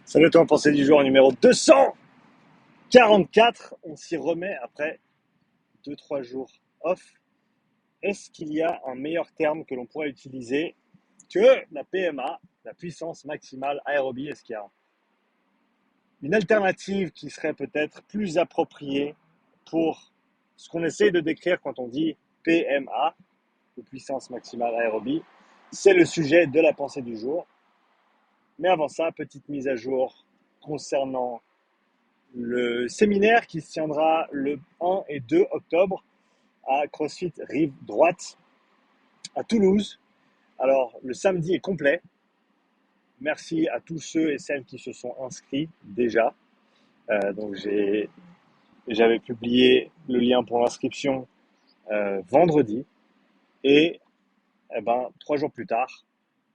Salut à toi, pensée du jour numéro 244. On s'y remet après 2-3 jours off. Est-ce qu'il y a un meilleur terme que l'on pourrait utiliser que la PMA, la puissance maximale aérobie? Est-ce qu'il y a une alternative qui serait peut-être plus appropriée pour ce qu'on essaie de décrire quand on dit PMA, ou puissance maximale aérobie? C'est le sujet de la pensée du jour. Mais avant ça, petite mise à jour concernant le séminaire qui se tiendra le 1 et 2 octobre à CrossFit Rive Droite à Toulouse. Alors, le samedi est complet. Merci à tous ceux et celles qui se sont inscrits déjà. Donc, j'avais publié le lien pour l'inscription vendredi. Et 3 jours plus tard,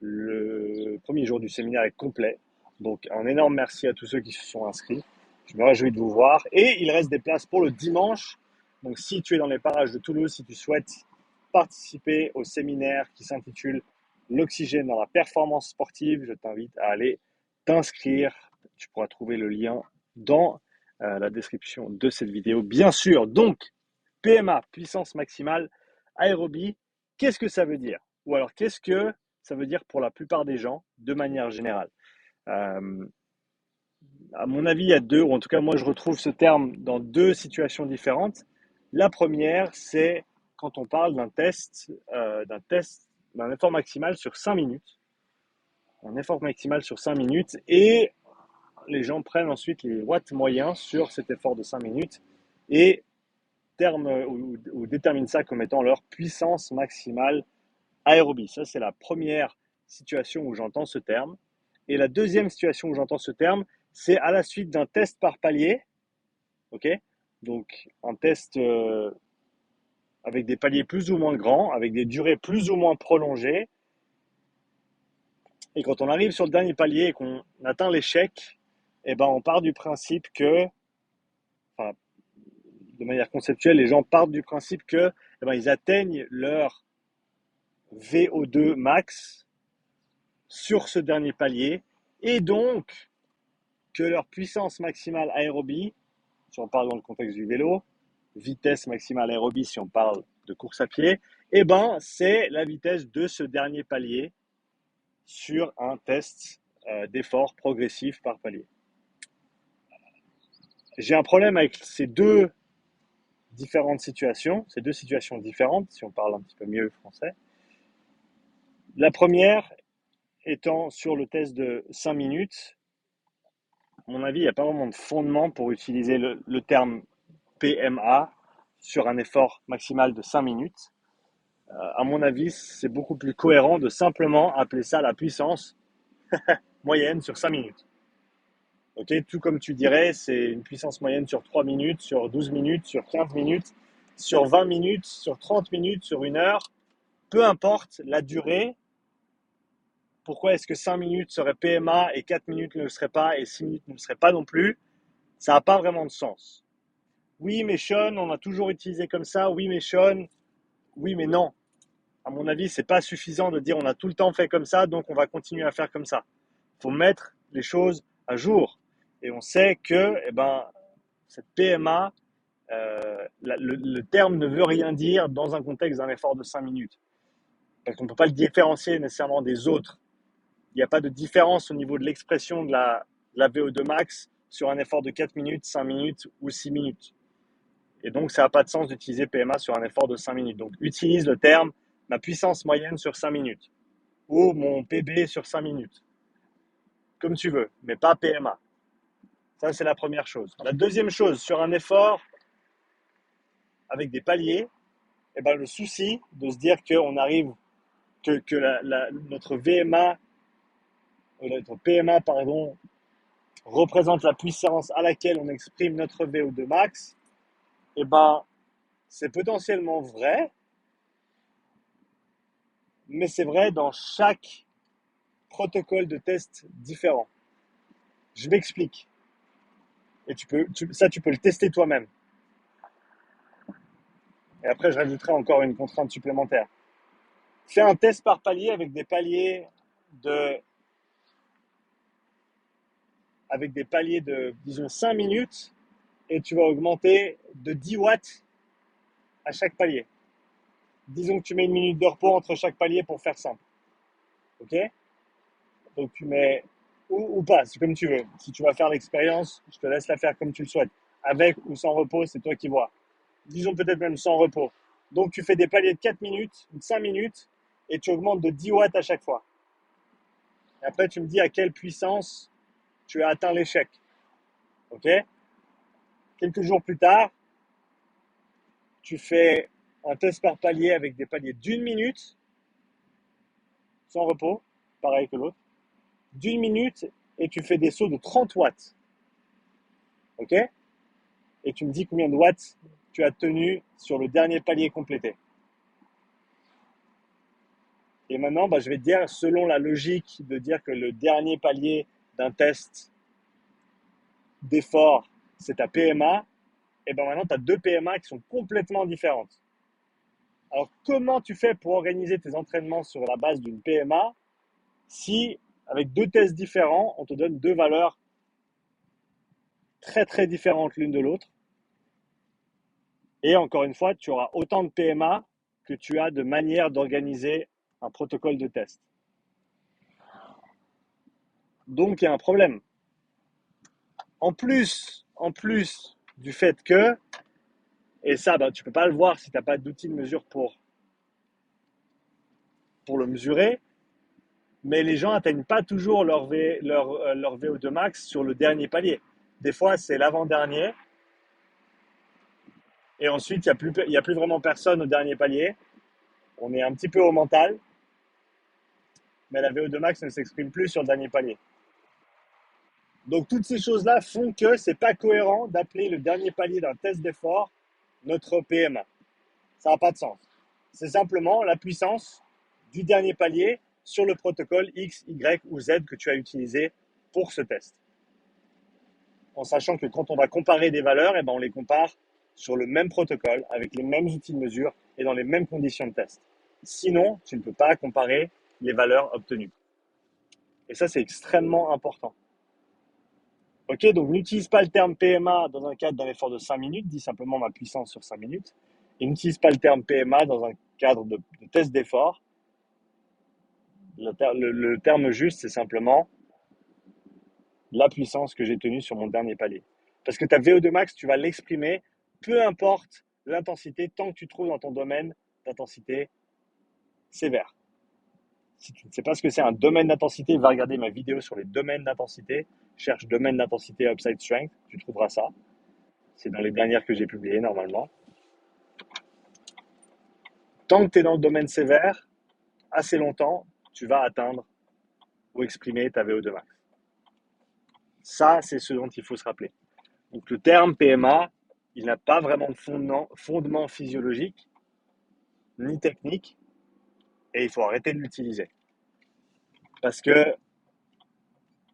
le premier jour du séminaire est complet. Donc, un énorme merci à tous ceux qui se sont inscrits. Je me réjouis de vous voir. Et il reste des places pour le dimanche. Donc, si tu es dans les parages de Toulouse, si tu souhaites participer au séminaire qui s'intitule L'oxygène dans la performance sportive, je t'invite à aller t'inscrire. Tu pourras trouver le lien dans la description de cette vidéo. Bien sûr, donc, PMA, puissance maximale, aérobie, qu'est-ce que ça veut dire? Ou alors, qu'est-ce que ça veut dire pour la plupart des gens, de manière générale? Euh, à mon avis, il y a deux, ou en tout cas, moi, je retrouve ce terme dans deux situations différentes. La première, c'est quand on parle d'un effort maximal sur 5 minutes. Un effort maximal sur 5 minutes, et les gens prennent ensuite les watts moyens sur cet effort de 5 minutes et déterminent ça comme étant leur puissance maximale aérobie. Ça, c'est la première situation où j'entends ce terme. Et la deuxième situation où j'entends ce terme, c'est à la suite d'un test par palier. Ok. Donc, un test avec des paliers plus ou moins grands, avec des durées plus ou moins prolongées. Et quand on arrive sur le dernier palier et qu'on atteint l'échec, on part du principe que, enfin, de manière conceptuelle, les gens partent du principe que ils atteignent leur VO2 max sur ce dernier palier, et donc que leur puissance maximale aérobie, si on parle dans le contexte du vélo, vitesse maximale aérobie si on parle de course à pied, c'est la vitesse de ce dernier palier sur un test d'effort progressif par palier. J'ai un problème avec ces deux situations différentes, si on parle un petit peu mieux français. La première étant sur le test de 5 minutes. À mon avis, il n'y a pas vraiment de fondement pour utiliser le terme PMA sur un effort maximal de 5 minutes. À mon avis, c'est beaucoup plus cohérent de simplement appeler ça la puissance moyenne sur 5 minutes. Ok, tout comme tu dirais, c'est une puissance moyenne sur 3 minutes, sur 12 minutes, sur 15 minutes, sur 20 minutes, sur 30 minutes, sur 1 heure. Peu importe la durée, pourquoi est-ce que 5 minutes serait PMA et 4 minutes ne le serait pas et 6 minutes ne le serait pas non plus? Ça n'a pas vraiment de sens. Oui, mais Sean, on a toujours utilisé comme ça. Oui, mais Sean, oui, mais non. À mon avis, c'est pas suffisant de dire on a tout le temps fait comme ça, donc on va continuer à faire comme ça. Il faut mettre les choses à jour. Et on sait que cette PMA, le terme ne veut rien dire dans un contexte d'un effort de 5 minutes. Parce qu'on ne peut pas le différencier nécessairement des autres. Il n'y a pas de différence au niveau de l'expression de la VO2 max sur un effort de 4 minutes, 5 minutes ou 6 minutes. Et donc, ça n'a pas de sens d'utiliser PMA sur un effort de 5 minutes. Donc, utilise le terme ma puissance moyenne sur 5 minutes ou mon PB sur 5 minutes, comme tu veux, mais pas PMA. Ça, c'est la première chose. La deuxième chose, sur un effort avec des paliers, le souci de se dire qu'on arrive, que notre VMA, notre PMA, pardon, représente la puissance à laquelle on exprime notre VO2 max, c'est potentiellement vrai, mais c'est vrai dans chaque protocole de test différent. Je m'explique. Et tu peux le tester toi-même. Et après, je rajouterai encore une contrainte supplémentaire. Fais un test par palier avec des paliers de avec des paliers de, disons, 5 minutes et tu vas augmenter de 10 watts à chaque palier. Disons que tu mets une minute de repos entre chaque palier pour faire simple. Ok? Donc tu mets, ou pas, c'est comme tu veux. Si tu vas faire l'expérience, je te laisse la faire comme tu le souhaites. Avec ou sans repos, c'est toi qui vois. Disons peut-être même sans repos. Donc tu fais des paliers de 4 minutes, de 5 minutes, et tu augmentes de 10 watts à chaque fois. Et après, tu me dis à quelle puissance tu as atteint l'échec. Ok? Quelques jours plus tard, tu fais un test par palier avec des paliers d'une minute, sans repos, pareil que l'autre, d'une minute, et tu fais des sauts de 30 watts. Ok? Et tu me dis combien de watts tu as tenu sur le dernier palier complété. Et maintenant, je vais te dire, selon la logique de dire que le dernier palier d'un test d'effort, c'est ta PMA, et maintenant, tu as deux PMA qui sont complètement différentes. Alors, comment tu fais pour organiser tes entraînements sur la base d'une PMA si, avec deux tests différents, on te donne deux valeurs très, très différentes l'une de l'autre? Et encore une fois, tu auras autant de PMA que tu as de manières d'organiser un protocole de test. Donc, il y a un problème. En plus du fait que, et ça, tu ne peux pas le voir si tu n'as pas d'outil de mesure pour le mesurer, mais les gens n'atteignent pas toujours leur VO2 max sur le dernier palier. Des fois, c'est l'avant-dernier, et ensuite, il y a plus vraiment personne au dernier palier. On est un petit peu au mental, mais la VO2 max ne s'exprime plus sur le dernier palier. Donc, toutes ces choses-là font que c'est pas cohérent d'appeler le dernier palier d'un test d'effort notre PMA. Ça n'a pas de sens. C'est simplement la puissance du dernier palier sur le protocole X, Y ou Z que tu as utilisé pour ce test. En sachant que quand on va comparer des valeurs, on les compare sur le même protocole, avec les mêmes outils de mesure et dans les mêmes conditions de test. Sinon, tu ne peux pas comparer les valeurs obtenues. Et ça, c'est extrêmement important. Ok, donc n'utilise pas le terme PMA dans un cadre d'un effort de 5 minutes, dis simplement ma puissance sur 5 minutes. Et n'utilise pas le terme PMA dans un cadre de test d'effort. Le terme juste, c'est simplement la puissance que j'ai tenue sur mon dernier palier. Parce que ta VO2 max, tu vas l'exprimer, peu importe l'intensité, tant que tu trouves dans ton domaine d'intensité sévère. Si tu ne sais pas ce que c'est un domaine d'intensité, va regarder ma vidéo sur les domaines d'intensité. Cherche domaine d'intensité Upside Strength, tu trouveras ça. C'est dans les dernières que j'ai publiées normalement. Tant que tu es dans le domaine sévère, assez longtemps, tu vas atteindre ou exprimer ta VO2 max. Ça, c'est ce dont il faut se rappeler. Donc le terme PMA, il n'a pas vraiment de fondement physiologique ni technique et il faut arrêter de l'utiliser. Parce que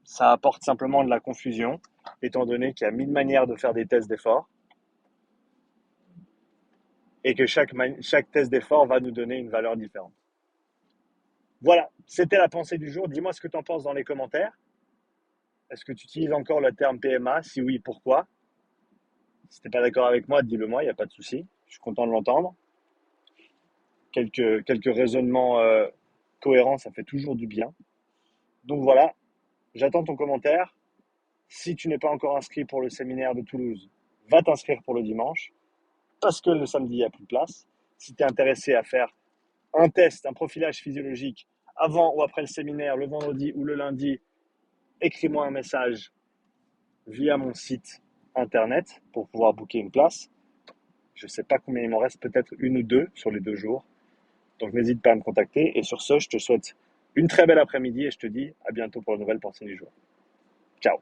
ça apporte simplement de la confusion, étant donné qu'il y a 1000 manières de faire des tests d'effort et que chaque test d'effort va nous donner une valeur différente. Voilà, c'était la pensée du jour. Dis-moi ce que tu en penses dans les commentaires. Est-ce que tu utilises encore le terme PMA? Si oui, pourquoi? Si tu n'es pas d'accord avec moi, dis-le moi, il n'y a pas de souci. Je suis content de l'entendre. Quelques raisonnements cohérents, ça fait toujours du bien. Donc voilà, j'attends ton commentaire. Si tu n'es pas encore inscrit pour le séminaire de Toulouse, va t'inscrire pour le dimanche, parce que le samedi, il n'y a plus de place. Si tu es intéressé à faire un test, un profilage physiologique avant ou après le séminaire, le vendredi ou le lundi, écris-moi un message via mon site internet pour pouvoir booker une place. Je ne sais pas combien il m'en reste, peut-être une ou deux sur les 2 jours. Donc n'hésite pas à me contacter. Et sur ce, je te souhaite une très belle après-midi et je te dis à bientôt pour la nouvelle pensée du jour. Ciao.